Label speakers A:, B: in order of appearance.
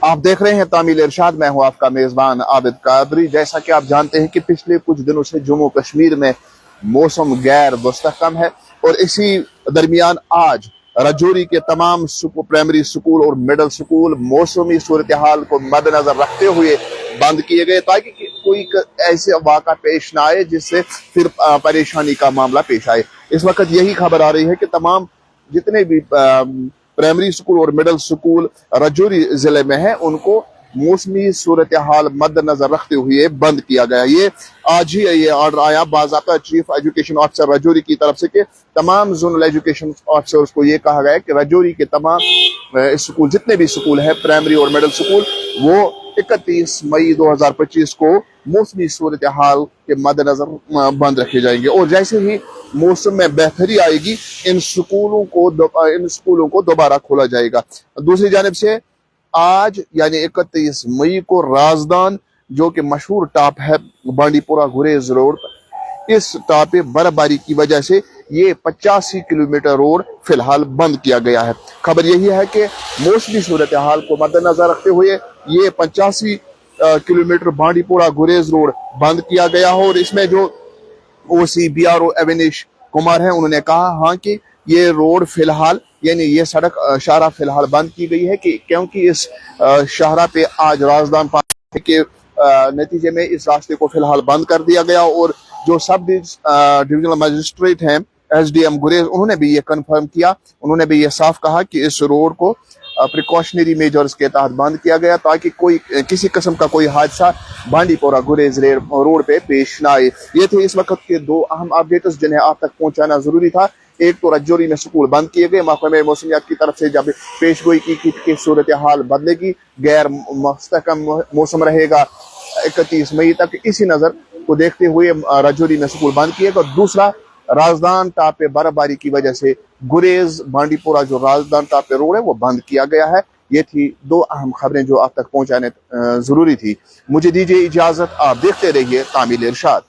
A: आप देख रहे हैं तामील इरशाद। मैं हूं आपका मेजबान आबिद कादरी। जैसा कि आप जानते हैं कि पिछले कुछ दिनों से जम्मू कश्मीर में मौसम गैर मुस्तहकम है और इसी दरमियान आज राजौरी के तमाम प्राइमरी स्कूल और मिडिल स्कूल मौसमी सूरत हाल को मद्देनजर रखते हुए बंद किए गए ताकि कोई ऐसे वाक़ा पेश ना आए जिससे फिर परेशानी का मामला पेश आए। इस वक्त यही खबर आ रही है कि तमाम जितने भी प्राइमरी स्कूल और मिडिल स्कूल राजौरी जिले में है उनको मौसमी सूरत हाल मद्देनजर रखते हुए बंद किया गया। ये आज ही ये ऑर्डर आया बाज़ाब्ता चीफ एजुकेशन ऑफिसर राजौरी की तरफ से कि तमाम जोनल एजुकेशन ऑफिसर्स को ये कहा गया है कि राजौरी के तमाम स्कूल जितने भी स्कूल है प्राइमरी और मिडिल स्कूल वो 31 मई 2025 को मौसमी सूरत हाल के मद्देनजर बंद रखे जाएंगे और जैसे ही मौसम में बेहतरी आएगी इन स्कूलों को दोबारा खोला जाएगा। दूसरी जानिब से आज यानी 31 मई को राजदान जो कि मशहूर टाप है बांडीपुरा गुरेज रोड, इस टाप पे बर्फबारी की वजह से ये 85 किलोमीटर रोड फिलहाल बंद किया गया है। खबर यही है कि मौसमी सूरत हाल को मद्देनजर रखते हुए ये 85 किलोमीटर बांडीपुरा गुरेज रोड बंद किया गया है और इसमें जो ओसी BRO अविनेश कुमार हैं उन्होंने कहा हाँ कि ये रोड फिलहाल यानी ये सड़क शाहरा फिलहाल बंद की गई है कि क्योंकि इस शाहरा पे आज राजदान पाने के नतीजे में इस रास्ते को फिलहाल बंद कर दिया गया और जो सब डिविजनल मजिस्ट्रेट हैं SDM गुरेज उन्होंने भी ये कंफर्म किया। उन्होंने भी ये साफ कहा कि इस रोड को प्रिकॉशनरी मेजर्स के तहत बंद किया गया ताकि कोई किसी किस्म का कोई हादसा बांडीपुरा गुरेज रोड पे पेश ना आए। ये थे इस वक्त के दो अहम अपडेट्स जिन्हें आप तक पहुंचाना जरूरी था। एक तो राजौरी में स्कूल बंद किए गए, महकमे मौसमियात की तरफ से जब पेश गोई की सूरत हाल बदलेगी, गैर मुस्तहकम मौसम रहेगा 31 मई तक, इसी नजर को देखते हुए राजौरी में स्कूल बंद किए गए। दूसरा राजदान टाप पे बर्फबारी की वजह से गुरेज बांडीपुरा जो राजदान टाप पे रोड है वो बंद किया गया है। ये थी दो अहम खबरें जो आप तक पहुंचाने जरूरी थी। मुझे दीजिए इजाजत, आप देखते रहिए तामील इरशाद।